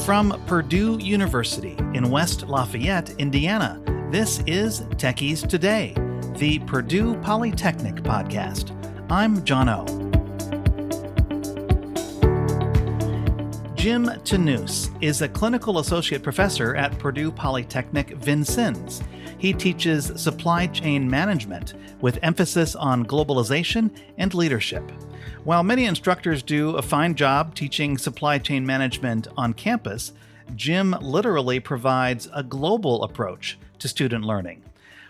From Purdue University in West Lafayette, Indiana, this is Techies Today, the Purdue Polytechnic podcast. I'm John O. Jim Tanoos is a clinical associate professor at Purdue Polytechnic Vincennes. He teaches supply chain management with emphasis on globalization and leadership. While many instructors do a fine job teaching supply chain management on campus, Jim literally provides a global approach to student learning.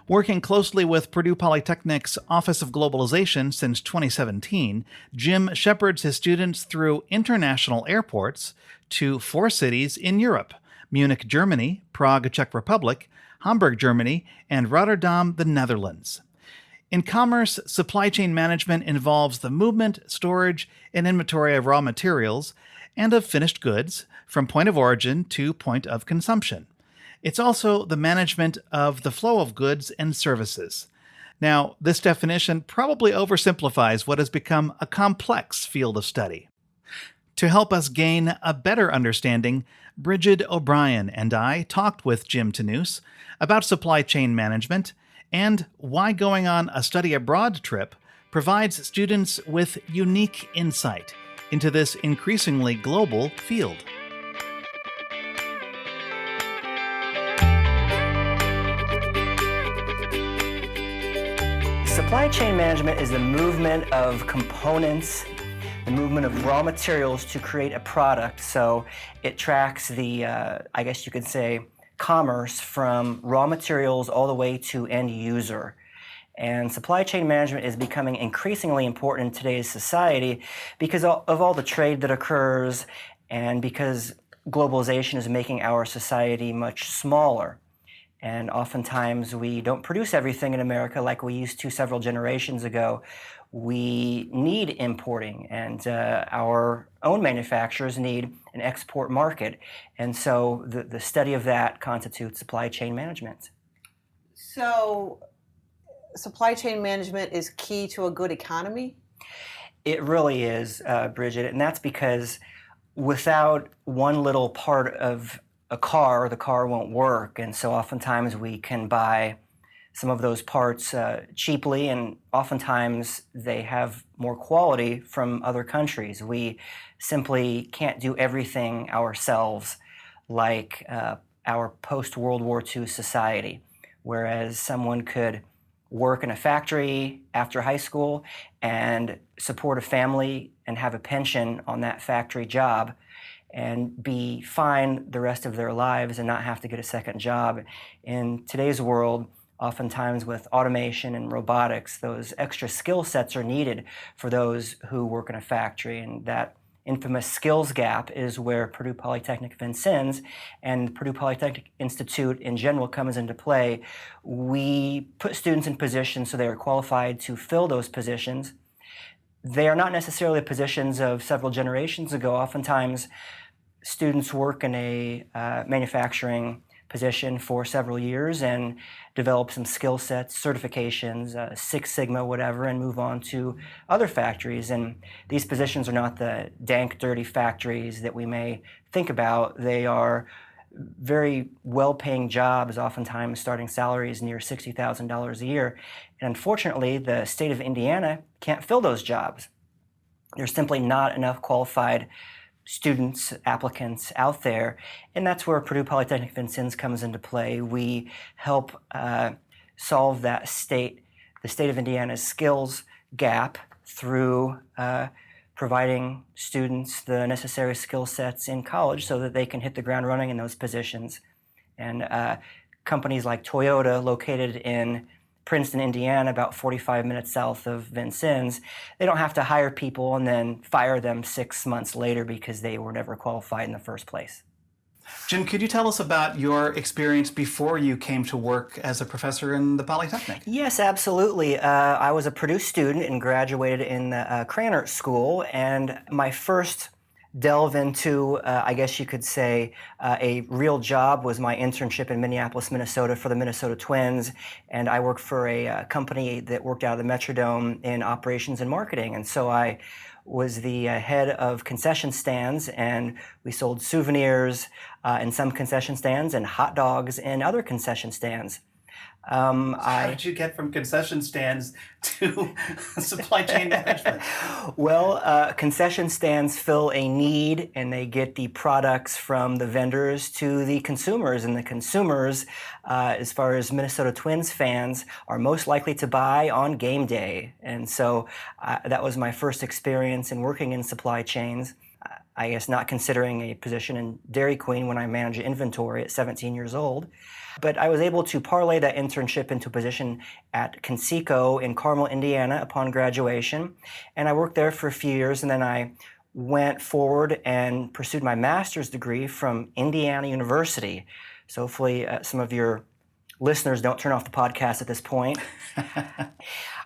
Working closely with Purdue Polytechnic's Office of Globalization since 2017, Jim shepherds his students through international airports to 4 cities in Europe: Munich, Germany; Prague, Czech Republic; Hamburg, Germany; and Rotterdam, the Netherlands. In commerce, supply chain management involves the movement, storage, and inventory of raw materials and of finished goods from point of origin to point of consumption. It's also the management of the flow of goods and services. Now, this definition probably oversimplifies what has become a complex field of study. To help us gain a better understanding, Bridget O'Brien and I talked with Jim Tanoos about supply chain management and why going on a study abroad trip provides students with unique insight into this increasingly global field. Supply chain management is the movement of components, the movement of raw materials to create a product. So it tracks the, I guess you could say, commerce from raw materials all the way to end user. And supply chain management is becoming increasingly important in today's society because of all the trade that occurs and because globalization is making our society much smaller. And oftentimes we don't produce everything in America like we used to several generations ago. We need importing, and our own manufacturers need an export market. And so the study of that constitutes supply chain management. So supply chain management is key to a good economy? It really is, Bridget, and that's because without one little part of a car, the car won't work. And so oftentimes we can buy some of those parts cheaply, and oftentimes they have more quality from other countries. We simply can't do everything ourselves like our post-World War II society, whereas someone could work in a factory after high school and support a family and have a pension on that factory job and be fine the rest of their lives and not have to get a second job. In today's world, oftentimes with automation and robotics, those extra skill sets are needed for those who work in a factory. And that infamous skills gap is where Purdue Polytechnic Vincennes and Purdue Polytechnic Institute in general comes into play. We put students in positions so they are qualified to fill those positions. They are not necessarily positions of several generations ago. Oftentimes, students work in a manufacturing position for several years and develop some skill sets, certifications, Six Sigma, whatever, and move on to other factories. And these positions are not the dank, dirty factories that we may think about. They are very well-paying jobs, oftentimes starting salaries near $60,000 a year. And unfortunately, the state of Indiana can't fill those jobs. There's simply not enough qualified students, applicants out there, and that's where Purdue Polytechnic Vincennes comes into play. We help solve that the state of Indiana's skills gap through providing students the necessary skill sets in college so that they can hit the ground running in those positions. And companies like Toyota, located in Princeton, Indiana, about 45 minutes south of Vincennes, they don't have to hire people and then fire them 6 months later because they were never qualified in the first place. Jim, could you tell us about your experience before you came to work as a professor in the Polytechnic? Yes, absolutely. I was a Purdue student and graduated in the Cranert School, and my first delve into, I guess you could say, a real job was my internship in Minneapolis, Minnesota for the Minnesota Twins. And I worked for a company that worked out of the Metrodome in operations and marketing. And so I was the head of concession stands, and we sold souvenirs in some concession stands and hot dogs in other concession stands. How did you get from concession stands to supply chain management? Well, concession stands fill a need, and they get the products from the vendors to the consumers. And the consumers, as far as Minnesota Twins fans, are most likely to buy on game day. And so that was my first experience in working in supply chains. I guess not considering a position in Dairy Queen when I managed inventory at 17 years old. But I was able to parlay that internship into a position at Conseco in Carmel, Indiana upon graduation. And I worked there for a few years, and then I went forward and pursued my master's degree from Indiana University. So hopefully some of your listeners don't turn off the podcast at this point.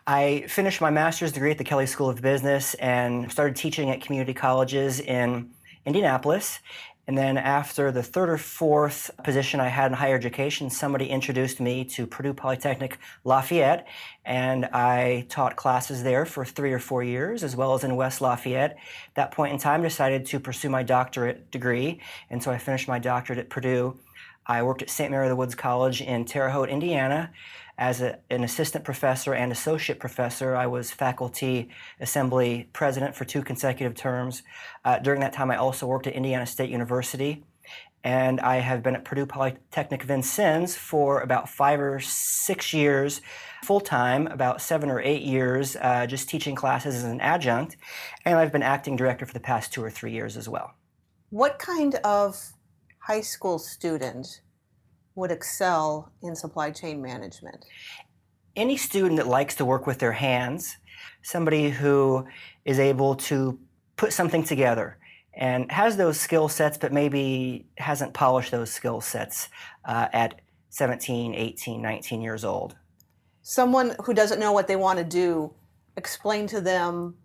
I finished my master's degree at the Kelley School of Business and started teaching at community colleges in Indianapolis. And then after the third or fourth position I had in higher education, somebody introduced me to Purdue Polytechnic Lafayette, and I taught classes there for 3 or 4 years, as well as in West Lafayette. At that point in time, I decided to pursue my doctorate degree, and so I finished my doctorate at Purdue. I worked at St. Mary of the Woods College in Terre Haute, Indiana, as an assistant professor and associate professor. I was faculty assembly president for 2 consecutive terms. During that time, I also worked at Indiana State University, and I have been at Purdue Polytechnic Vincennes for about 5 or 6 years, full-time, about 7 or 8 years, just teaching classes as an adjunct, and I've been acting director for the past 2 or 3 years as well. What kind of high school student would excel in supply chain management? Any student that likes to work with their hands, somebody who is able to put something together and has those skill sets but maybe hasn't polished those skill sets at 17, 18, 19 years old. Someone who doesn't know what they want to do, explain to them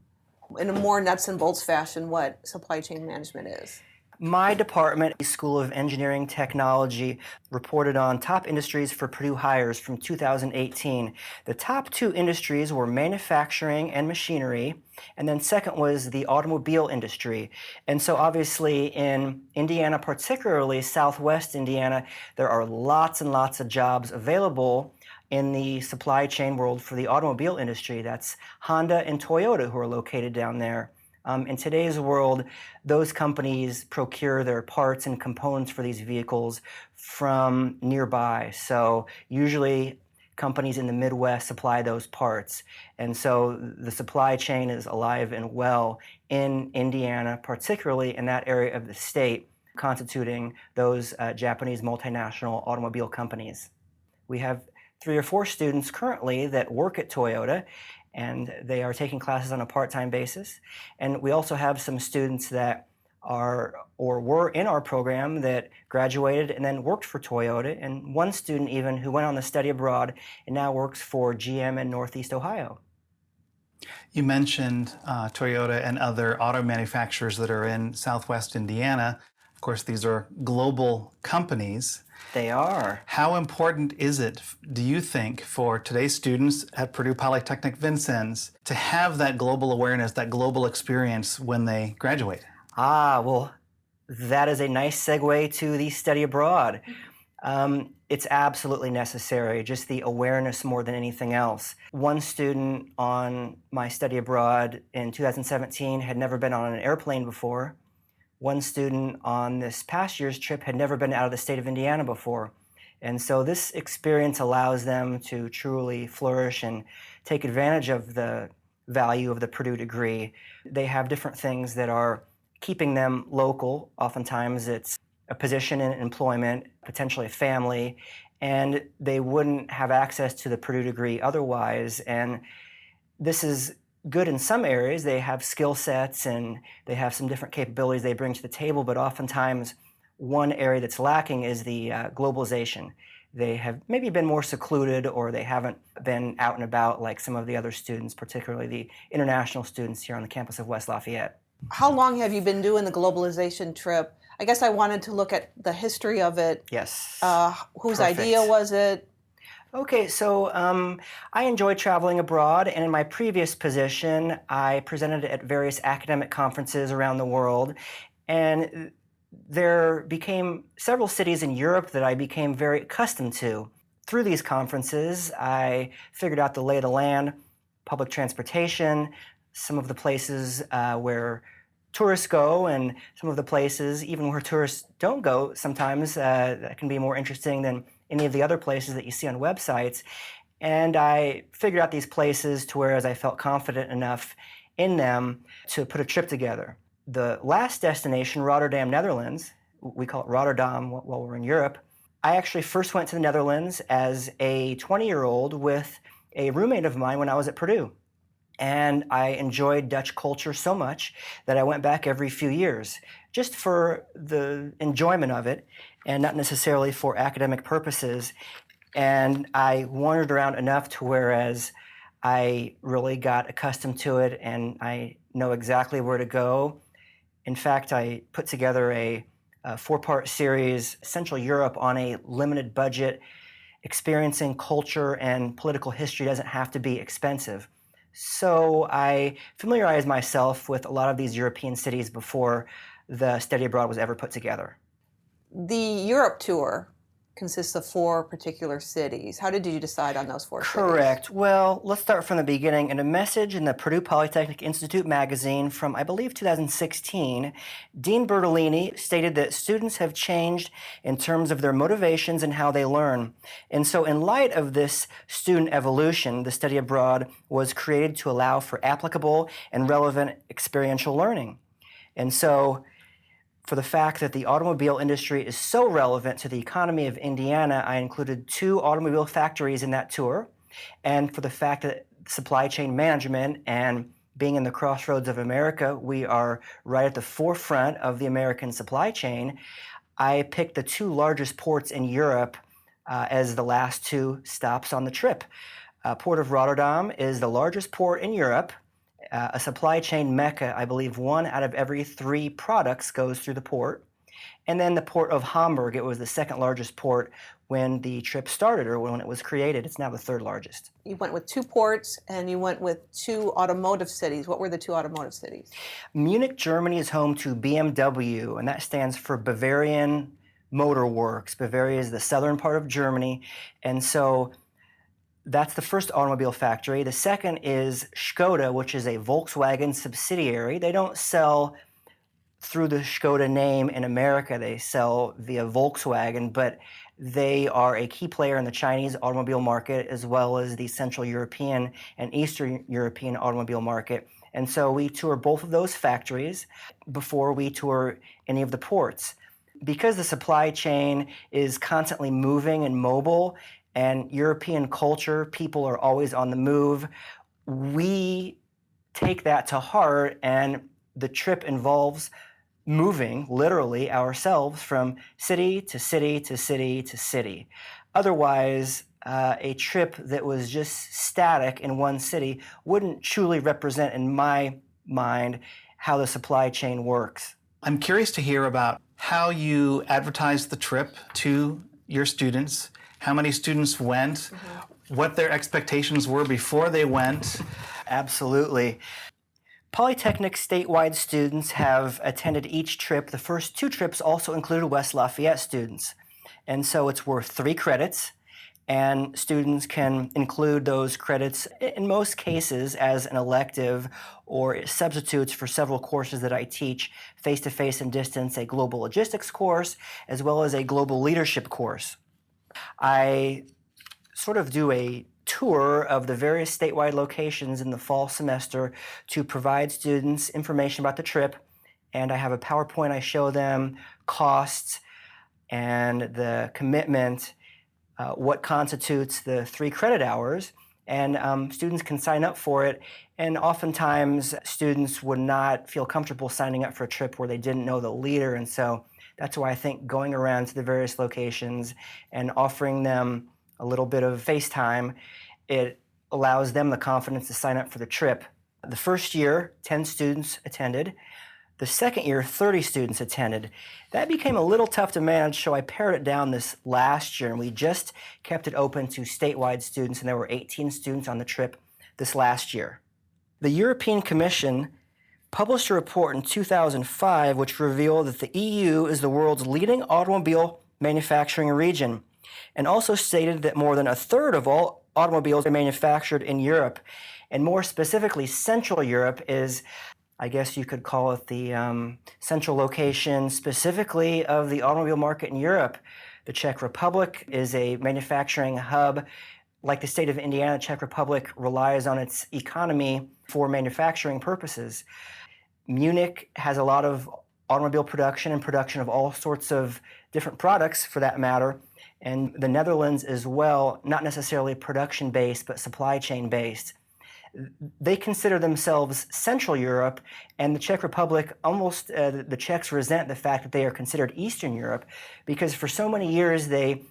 in a more nuts and bolts fashion what supply chain management is. My department, School of Engineering Technology, reported on top industries for Purdue hires from 2018. The top 2 industries were manufacturing and machinery, and then second was the automobile industry. And so obviously in Indiana, particularly Southwest Indiana, there are lots and lots of jobs available in the supply chain world for the automobile industry. That's Honda and Toyota who are located down there. In today's world, those companies procure their parts and components for these vehicles from nearby. So usually companies in the Midwest supply those parts. And so the supply chain is alive and well in Indiana, particularly in that area of the state, constituting those Japanese multinational automobile companies. We have 3 or 4 students currently that work at Toyota, and they are taking classes on a part-time basis. And we also have some students that are or were in our program that graduated and then worked for Toyota, and one student even who went on to study abroad and now works for GM in Northeast Ohio. You mentioned Toyota and other auto manufacturers that are in Southwest Indiana. Of course, these are global companies. They are. How important is it, do you think, for today's students at Purdue Polytechnic Vincennes to have that global awareness, that global experience when they graduate? Well, that is a nice segue to the study abroad. It's absolutely necessary, just the awareness more than anything else. One student on my study abroad in 2017 had never been on an airplane before. One student on this past year's trip had never been out of the state of Indiana before. And so this experience allows them to truly flourish and take advantage of the value of the Purdue degree. They have different things that are keeping them local. Oftentimes it's a position in employment, potentially a family, and they wouldn't have access to the Purdue degree otherwise. And this is good in some areas. They have skill sets and they have some different capabilities they bring to the table, but oftentimes one area that's lacking is the globalization. They have maybe been more secluded, or they haven't been out and about like some of the other students, particularly the international students here on the campus of West Lafayette. How long have you been doing the globalization trip? I guess I wanted to look at the history of it. Yes. Whose Perfect. idea was it? Okay, so I enjoy traveling abroad, and in my previous position, I presented at various academic conferences around the world, and there became several cities in Europe that I became very accustomed to. Through these conferences, I figured out the lay of the land, public transportation, some of the places where tourists go, and some of the places even where tourists don't go sometimes that can be more interesting than any of the other places that you see on websites. And I figured out these places to where as I felt confident enough in them to put a trip together. The last destination, Rotterdam, Netherlands, we call it Rotterdam while we're in Europe, I actually first went to the Netherlands as a 20-year-old with a roommate of mine when I was at Purdue. And I enjoyed Dutch culture so much that I went back every few years just for the enjoyment of it and not necessarily for academic purposes. And I wandered around enough to whereas I really got accustomed to it and I know exactly where to go. In fact, I put together a 4-part series, Central Europe, on a limited budget. Experiencing culture and political history doesn't have to be expensive. So I familiarized myself with a lot of these European cities before the study abroad was ever put together. The Europe tour consists of 4 particular cities. How did you decide on those 4 cities? Correct. Well, let's start from the beginning. In a message in the Purdue Polytechnic Institute magazine from, I believe, 2016, Dean Bertolini stated that students have changed in terms of their motivations and how they learn. And so in light of this student evolution, the study abroad was created to allow for applicable and relevant experiential learning. And so for the fact that the automobile industry is so relevant to the economy of Indiana, I included 2 automobile factories in that tour. And for the fact that supply chain management and being in the crossroads of America, we are right at the forefront of the American supply chain, I picked the 2 largest ports in Europe as the last 2 stops on the trip. Port of Rotterdam is the largest port in Europe. A supply chain mecca. I believe 1 out of every 3 products goes through the port. And then the port of Hamburg, it was the 2nd largest port when the trip started or when it was created. It's now the 3rd largest. You went with 2 ports and you went with 2 automotive cities. What were the 2 automotive cities? Munich, Germany is home to BMW, and that stands for Bavarian Motor Works. Bavaria is the southern part of Germany, and so that's the first automobile factory. The second is Škoda, which is a Volkswagen subsidiary. They don't sell through the Škoda name in America. They sell via Volkswagen, but they are a key player in the Chinese automobile market as well as the Central European and Eastern European automobile market. And so we tour both of those factories before we tour any of the ports. Because the supply chain is constantly moving and mobile, and European culture, people are always on the move, we take that to heart, and the trip involves moving, literally, ourselves from city to city to city to city. Otherwise, a trip that was just static in one city wouldn't truly represent, in my mind, how the supply chain works. I'm curious to hear about how you advertised the trip to your students, how many students went, what their expectations were before they went. Absolutely. Polytechnic statewide students have attended each trip. The first 2 trips also included West Lafayette students. And so it's worth 3 credits. And students can include those credits in most cases as an elective or substitutes for several courses that I teach, face-to-face and distance, a global logistics course, as well as a global leadership course. I sort of do a tour of the various statewide locations in the fall semester to provide students information about the trip, and I have a PowerPoint. I show them costs and the commitment, what constitutes the 3 credit hours, and students can sign up for it. And oftentimes students would not feel comfortable signing up for a trip where they didn't know the leader, and so that's why I think going around to the various locations and offering them a little bit of face time, it allows them the confidence to sign up for the trip. The first year, 10 students attended. The second year, 30 students attended. That became a little tough to manage, so I pared it down this last year, and we just kept it open to statewide students, and there were 18 students on the trip this last year. The European Commission published a report in 2005 which revealed that the EU is the world's leading automobile manufacturing region, and also stated that more than a third of all automobiles are manufactured in Europe. And more specifically, Central Europe is, I guess you could call it the central location specifically of the automobile market in Europe. The Czech Republic is a manufacturing hub. Like the state of Indiana, the Czech Republic relies on its economy for manufacturing purposes. Munich has a lot of automobile production and production of all sorts of different products for that matter. And the Netherlands as well, not necessarily production-based, but supply chain-based. They consider themselves Central Europe, and the Czech Republic almost, the Czechs resent the fact that they are considered Eastern Europe, because for so many years they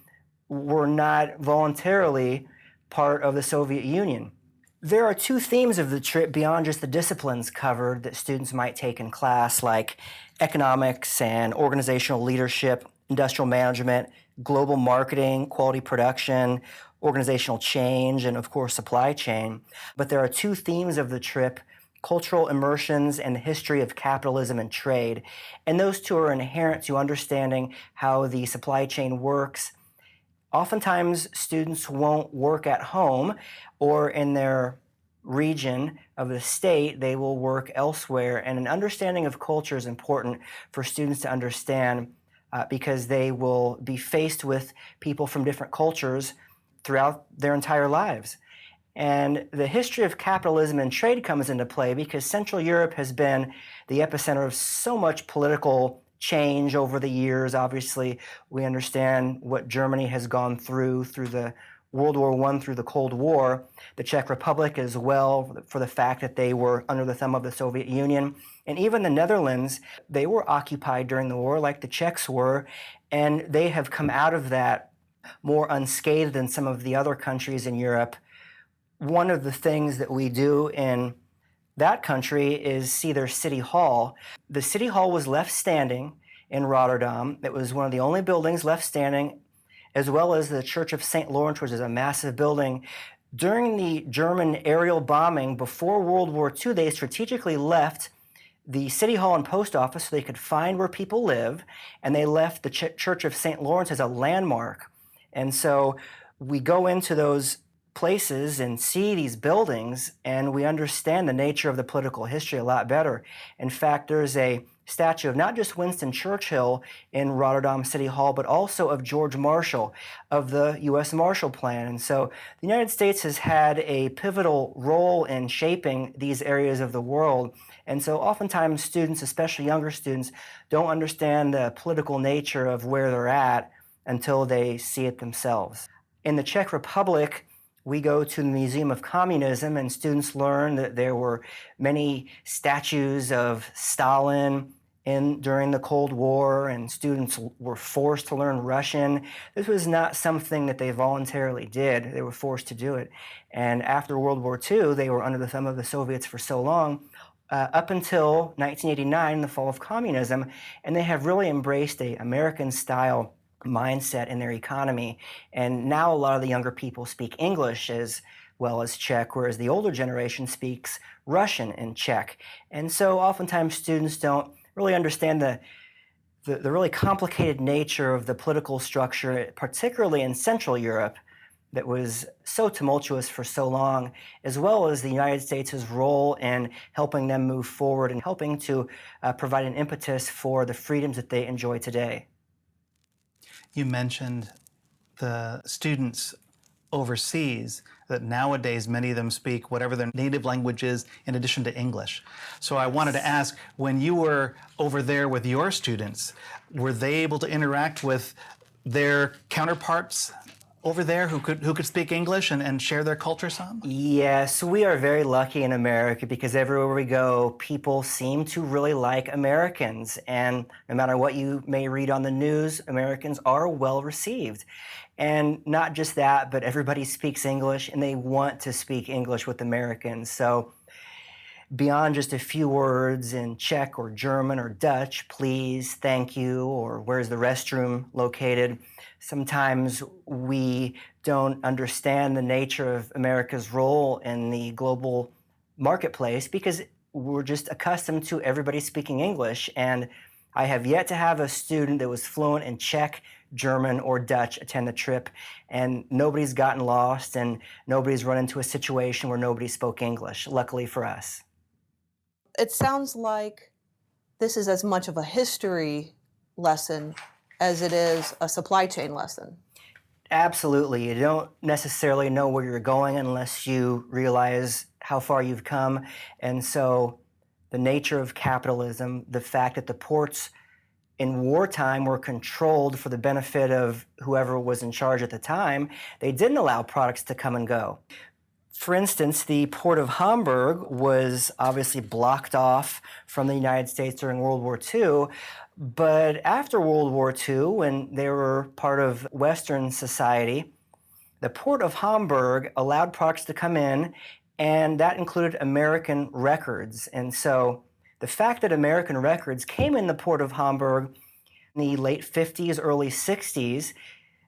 were not voluntarily part of the Soviet Union. There are two themes of the trip beyond just the disciplines covered that students might take in class, like economics and organizational leadership, industrial management, global marketing, quality production, organizational change, and of course supply chain. But there are two themes of the trip: cultural immersions and the history of capitalism and trade. And those two are inherent to understanding how the supply chain works. Oftentimes, students won't work at home or in their region of the state. They will work elsewhere. And an understanding of culture is important for students to understand because they will be faced with people from different cultures throughout their entire lives. And the history of capitalism and trade comes into play because Central Europe has been the epicenter of so much political change over the years. Obviously, we understand what Germany has gone through the World War I, through the Cold War, the Czech Republic as well, for the fact that they were under the thumb of the Soviet Union. And even the Netherlands, they were occupied during the war like the Czechs were, and they have come out of that more unscathed than some of the other countries in Europe. One of the things that we do in that country is see their city hall. The city hall was left standing in Rotterdam. It was one of the only buildings left standing, as well as the Church of St. Lawrence, which is a massive building. During the German aerial bombing before World War II, they strategically left the city hall and post office so they could find where people live, and they left the Church of St. Lawrence as a landmark. And so we go into those places and see these buildings, and we understand the nature of the political history a lot better. In fact, there's a statue of not just Winston Churchill in Rotterdam City Hall, but also of George Marshall, of the U.S. Marshall Plan. And so the United States has had a pivotal role in shaping these areas of the world. And so oftentimes students, especially younger students, don't understand the political nature of where they're at until they see it themselves. In the Czech Republic, we go to the Museum of Communism, and students learn that there were many statues of Stalin during the Cold War, and students were forced to learn Russian. This was not something that they voluntarily did. They were forced to do it. And after World War II, they were under the thumb of the Soviets for so long, up until 1989, the fall of communism, and they have really embraced an American-style mindset in their economy. And now a lot of the younger people speak English as well as Czech, whereas the older generation speaks Russian and Czech. And so oftentimes students don't really understand the really complicated nature of the political structure, particularly in Central Europe, that was so tumultuous for so long, as well as the United States' role in helping them move forward and helping to provide an impetus for the freedoms that they enjoy today. You mentioned the students overseas, that nowadays many of them speak whatever their native language is in addition to English. So I wanted to ask, when you were over there with your students, were they able to interact with their counterparts over there who could speak English and share their culture some? Yes, we are very lucky in America because everywhere we go, people seem to really like Americans. And no matter what you may read on the news, Americans are well received. And not just that, but everybody speaks English and they want to speak English with Americans. So beyond just a few words in Czech or German or Dutch, please, thank you, or where's the restroom located. Sometimes we don't understand the nature of America's role in the global marketplace because we're just accustomed to everybody speaking English. And I have yet to have a student that was fluent in Czech, German, or Dutch attend the trip, and nobody's gotten lost and nobody's run into a situation where nobody spoke English, luckily for us. It sounds like this is as much of a history lesson as it is a supply chain lesson. Absolutely. You don't necessarily know where you're going unless you realize how far you've come. And so the nature of capitalism, the fact that the ports in wartime were controlled for the benefit of whoever was in charge at the time, they didn't allow products to come and go. For instance, the port of Hamburg was obviously blocked off from the United States during World War II, but after World War II, when they were part of Western society, the port of Hamburg allowed products to come in, and that included American records. And so the fact that American records came in the port of Hamburg in the late 50s, early 60s,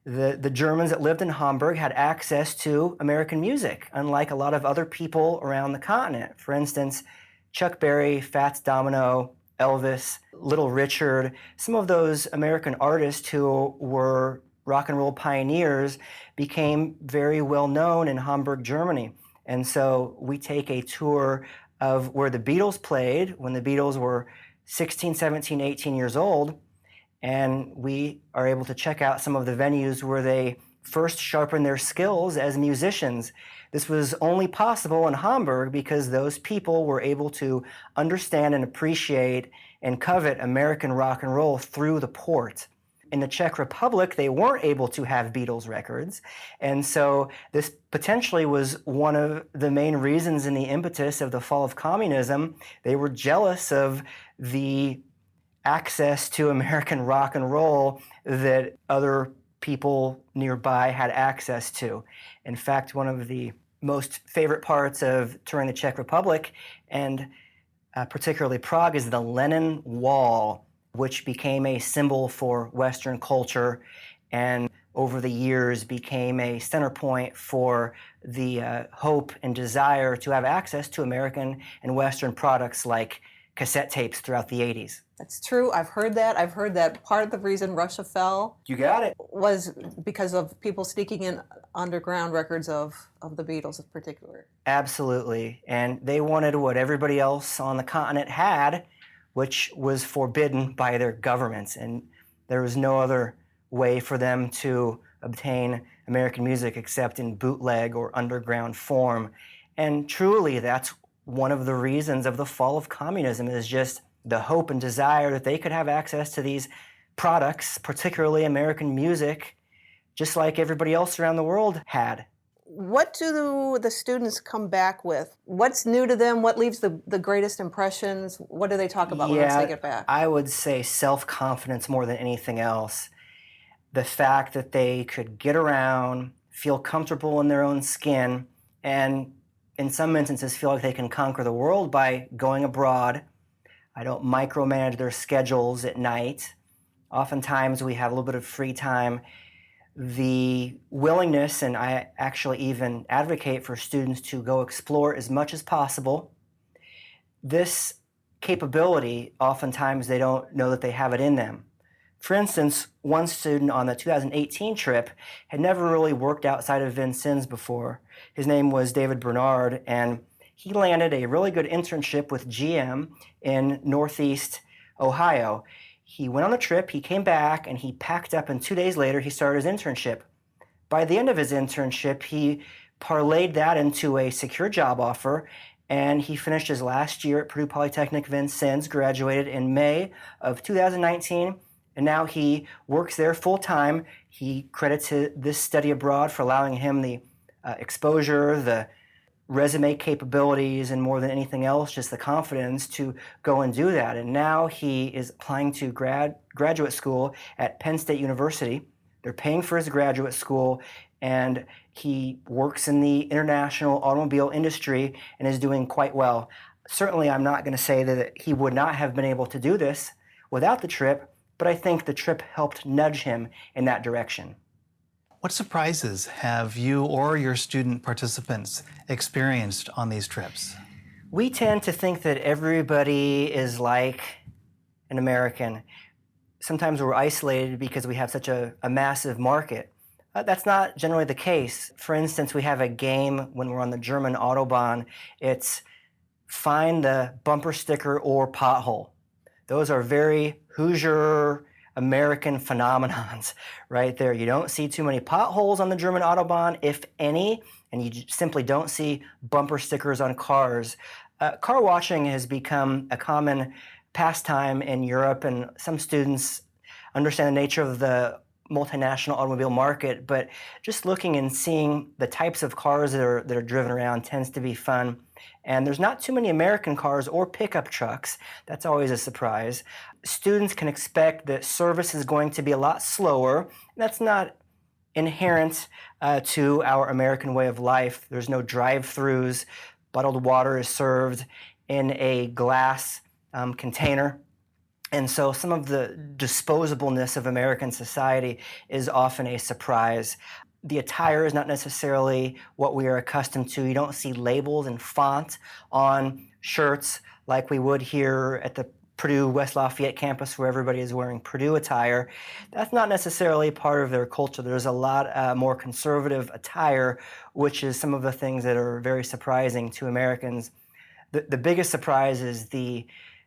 the Germans that lived in Hamburg had access to American music, unlike a lot of other people around the continent. For instance, Chuck Berry, Fats Domino, Elvis, Little Richard, some of those American artists who were rock and roll pioneers became very well known in Hamburg, Germany. And so we take a tour of where the Beatles played when the Beatles were 16, 17, 18 years old, and we are able to check out some of the venues where they first sharpened their skills as musicians. This was only possible in Hamburg because those people were able to understand and appreciate and covet American rock and roll through the port. In the Czech Republic, they weren't able to have Beatles records, and so this potentially was one of the main reasons in the impetus of the fall of communism. They were jealous of the access to American rock and roll that other people nearby had access to. In fact, one of the most favorite parts of touring the Czech Republic, and particularly Prague, is the Lenin Wall, which became a symbol for Western culture and over the years became a center point for the hope and desire to have access to American and Western products like cassette tapes throughout the 80s. That's true. I've heard that. I've heard that part of the reason Russia fell You got it. was because of people sneaking in underground records of the Beatles in particular. Absolutely. And they wanted what everybody else on the continent had, which was forbidden by their governments. And there was no other way for them to obtain American music except in bootleg or underground form. And truly, that's one of the reasons of the fall of communism, is just the hope and desire that they could have access to these products, particularly American music, just like everybody else around the world had. What do the students come back with? What's new to them? What leaves the greatest impressions? What do they talk about once they get back? I would say self-confidence more than anything else. The fact that they could get around, feel comfortable in their own skin, and in some instances feel like they can conquer the world by going abroad. I don't micromanage their schedules at night. Oftentimes we have a little bit of free time. The willingness, and I actually even advocate for students to go explore as much as possible. This capability, oftentimes they don't know that they have it in them. For instance, one student on the 2018 trip had never really worked outside of Vincennes before. His name was David Bernard, and he landed a really good internship with GM in Northeast Ohio. He went on the trip, he came back, and he packed up, and 2 days later he started his internship. By the end of his internship, he parlayed that into a secure job offer, and he finished his last year at Purdue Polytechnic Vincennes, graduated in May of 2019, and now he works there full-time. He credits this study abroad for allowing him the exposure, the resume capabilities, and more than anything else, just the confidence to go and do that. And now he is applying to graduate school at Penn State University. They're paying for his graduate school, and he works in the international automobile industry and is doing quite well. Certainly, I'm not going to say that he would not have been able to do this without the trip, but I think the trip helped nudge him in that direction. What surprises have you or your student participants experienced on these trips? We tend to think that everybody is like an American. Sometimes we're isolated because we have such a massive market. That's not generally the case. For instance, we have a game when we're on the German Autobahn. It's find the bumper sticker or pothole. Those are very Hoosier American phenomenons right there. You don't see too many potholes on the German Autobahn, if any, and you simply don't see bumper stickers on cars. Car washing has become a common pastime in Europe, and some students understand the nature of the multinational automobile market, but just looking and seeing the types of cars that are driven around tends to be fun. And there's not too many American cars or pickup trucks. That's always a surprise. Students can expect that service is going to be a lot slower. That's not inherent to our American way of life. There's no drive-throughs. Bottled water is served in a glass container. And so some of the disposableness of American society is often a surprise. The attire is not necessarily what we are accustomed to. You don't see labels and font on shirts like we would here at the Purdue West Lafayette campus where everybody is wearing Purdue attire. That's not necessarily part of their culture. There's a lot more conservative attire, which is some of the things that are very surprising to Americans. The biggest surprise is the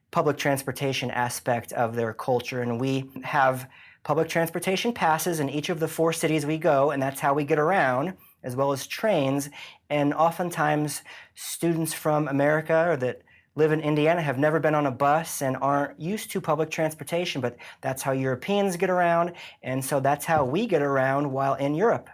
public transportation aspect of their culture, and we have public transportation passes in each of the 4 cities we go, and that's how we get around, as well as trains. And oftentimes students from America or that live in Indiana have never been on a bus and aren't used to public transportation, but that's how Europeans get around, and so that's how we get around while in Europe.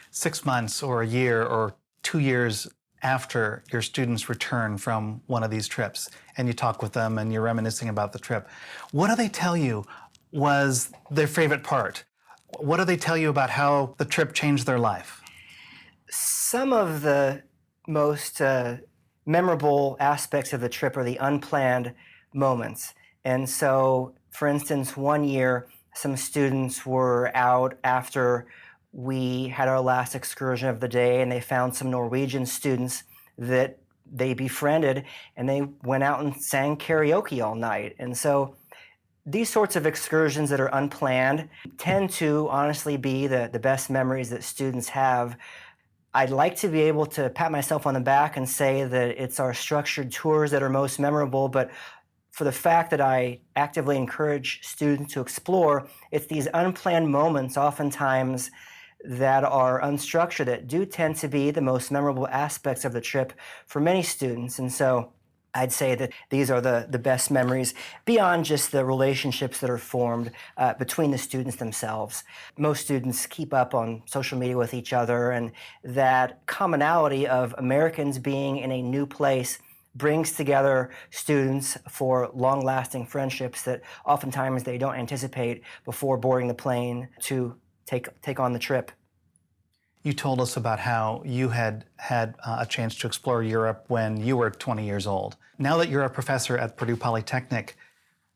6 months or a year or 2 years after your students return from one of these trips, and you talk with them and you're reminiscing about the trip, what do they tell you was their favorite part? What do they tell you about how the trip changed their life? Some of the most memorable aspects of the trip are the unplanned moments. And so, for instance, one year, some students were out after we had our last excursion of the day, and they found some Norwegian students that they befriended, and they went out and sang karaoke all night. And so these sorts of excursions that are unplanned tend to honestly be the best memories that students have. I'd like to be able to pat myself on the back and say that it's our structured tours that are most memorable, but for the fact that I actively encourage students to explore, it's these unplanned moments oftentimes that are unstructured that do tend to be the most memorable aspects of the trip for many students. And so I'd say that these are the best memories beyond just the relationships that are formed between the students themselves. Most students keep up on social media with each other, and that commonality of Americans being in a new place brings together students for long-lasting friendships that oftentimes they don't anticipate before boarding the plane to take on the trip. You told us about how you had a chance to explore Europe when you were 20 years old. Now that you're a professor at Purdue Polytechnic,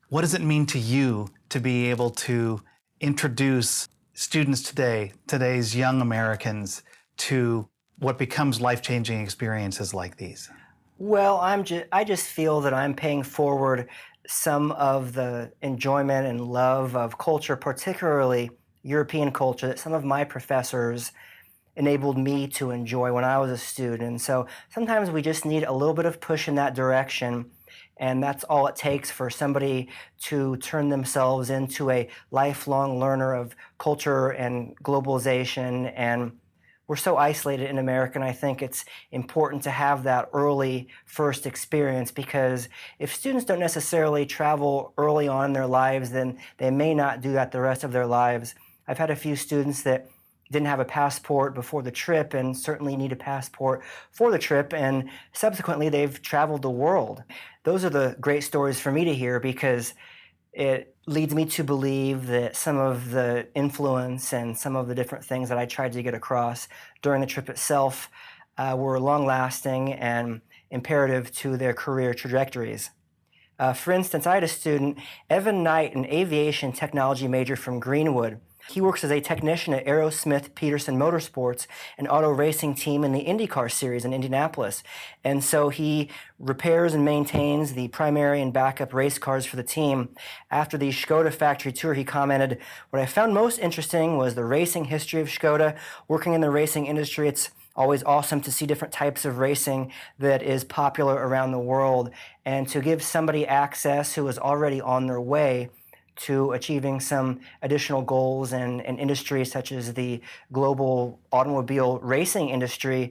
what does it mean to you to be able to introduce students today, today's young Americans, to what becomes life-changing experiences like these? Well, I just feel that I'm paying forward some of the enjoyment and love of culture, particularly European culture, that some of my professors enabled me to enjoy when I was a student. And so sometimes we just need a little bit of push in that direction, and that's all it takes for somebody to turn themselves into a lifelong learner of culture and globalization. And we're so isolated in America, and I think it's important to have that early first experience, because if students don't necessarily travel early on in their lives, then they may not do that the rest of their lives. I've had a few students that didn't have a passport before the trip and certainly need a passport for the trip, and subsequently they've traveled the world. Those are the great stories for me to hear, because it leads me to believe that some of the influence and some of the different things that I tried to get across during the trip itself were long-lasting and imperative to their career trajectories. For instance, I had a student, Evan Knight, an aviation technology major from Greenwood. He works as a technician at Aerosmith Peterson Motorsports, an auto racing team in the IndyCar series in Indianapolis. And so he repairs and maintains the primary and backup race cars for the team. After the Skoda factory tour, he commented, "What I found most interesting was the racing history of Skoda. Working in the racing industry, it's always awesome to see different types of racing that is popular around the world, and to give somebody access who is already on their way to achieving some additional goals in industries such as the global automobile racing industry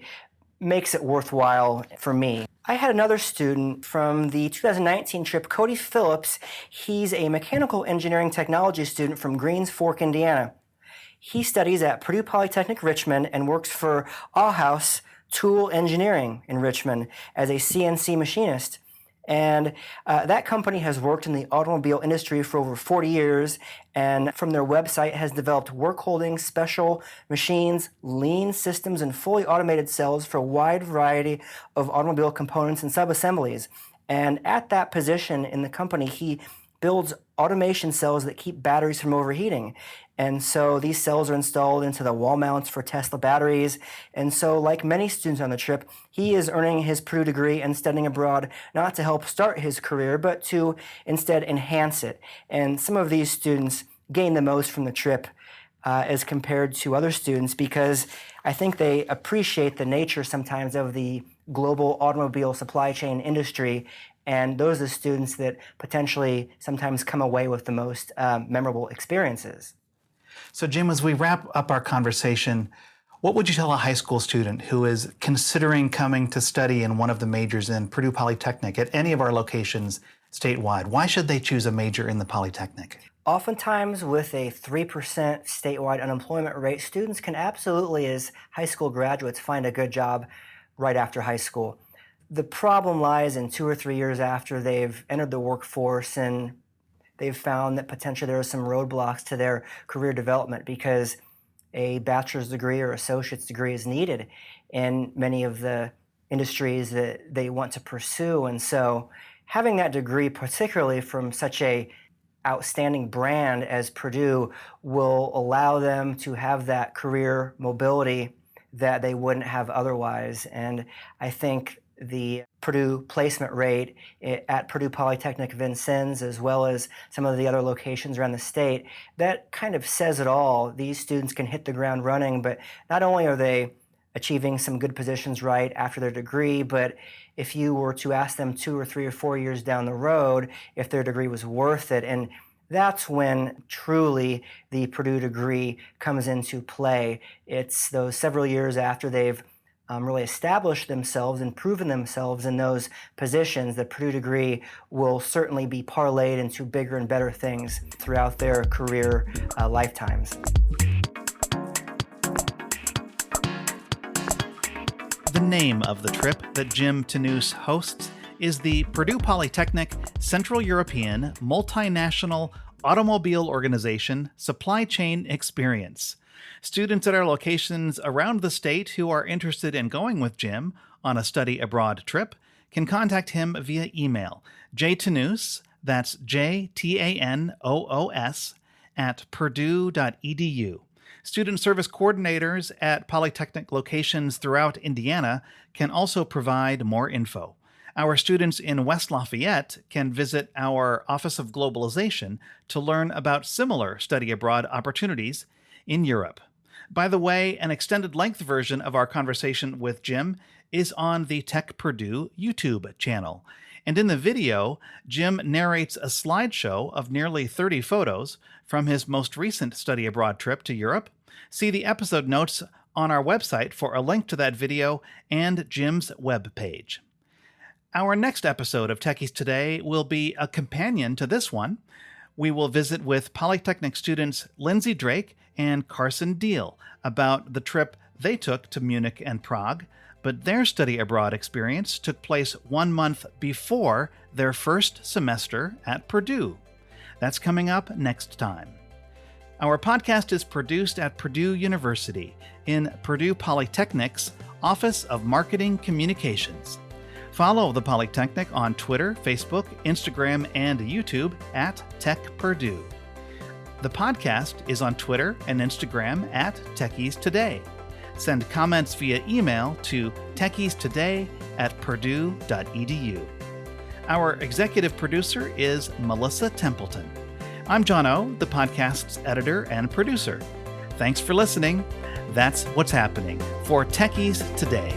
makes it worthwhile for me." I had another student from the 2019 trip, Cody Phillips. He's a mechanical engineering technology student from Greens Fork, Indiana. He studies at Purdue Polytechnic Richmond and works for Auhaus Tool Engineering in Richmond as a CNC machinist. And that company has worked in the automobile industry for over 40 years, and from their website has developed work holding special machines, lean systems, and fully automated cells for a wide variety of automobile components and subassemblies. And at that position in the company, he builds automation cells that keep batteries from overheating. And so these cells are installed into the wall mounts for Tesla batteries. And so, like many students on the trip, he is earning his Purdue degree and studying abroad not to help start his career, but to instead enhance it. And some of these students gain the most from the trip as compared to other students, because I think they appreciate the nature sometimes of the global automobile supply chain industry. And those are the students that potentially sometimes come away with the most memorable experiences. So, Jim, as we wrap up our conversation, what would you tell a high school student who is considering coming to study in one of the majors in Purdue Polytechnic at any of our locations statewide? Why should they choose a major in the Polytechnic? Oftentimes, with a 3% statewide unemployment rate, students can absolutely, as high school graduates, find a good job right after high school. The problem lies in 2 or 3 years after they've entered the workforce and they've found that potentially there are some roadblocks to their career development because a bachelor's degree or associate's degree is needed in many of the industries that they want to pursue. And so having that degree, particularly from such a outstanding brand as Purdue, will allow them to have that career mobility that they wouldn't have otherwise. And I think the Purdue placement rate at Purdue Polytechnic Vincennes, as well as some of the other locations around the state, that kind of says it all. These students can hit the ground running, but not only are they achieving some good positions right after their degree, but if you were to ask them 2 or 3 or 4 years down the road if their degree was worth it, and that's when truly the Purdue degree comes into play. It's those several years after they've really established themselves and proven themselves in those positions. The Purdue degree will certainly be parlayed into bigger and better things throughout their career lifetimes. The name of the trip that Jim Tanoos hosts is the Purdue Polytechnic Central European Multinational Automobile Organization Supply Chain Experience. Students at our locations around the state who are interested in going with Jim on a study abroad trip can contact him via email, jtanoos, that's JTANOOS, at purdue.edu. Student service coordinators at Polytechnic locations throughout Indiana can also provide more info. Our students in West Lafayette can visit our Office of Globalization to learn about similar study abroad opportunities in Europe. By the way, an extended length version of our conversation with Jim is on the Tech Purdue YouTube channel. And in the video, Jim narrates a slideshow of nearly 30 photos from his most recent study abroad trip to Europe. See the episode notes on our website for a link to that video and Jim's webpage. Our next episode of Techies Today will be a companion to this one. We will visit with Polytechnic students Lindsay Drake and Carson Deal about the trip they took to Munich and Prague, but their study abroad experience took place 1 month before their first semester at Purdue. That's coming up next time. Our podcast is produced at Purdue University in Purdue Polytechnic's Office of Marketing Communications. Follow the Polytechnic on Twitter, Facebook, Instagram, and YouTube at Tech Purdue. The podcast is on Twitter and Instagram at Techies Today. Send comments via email to techiestoday@purdue.edu. Our executive producer is Melissa Templeton. I'm John O, the podcast's editor and producer. Thanks for listening. That's what's happening for Techies Today.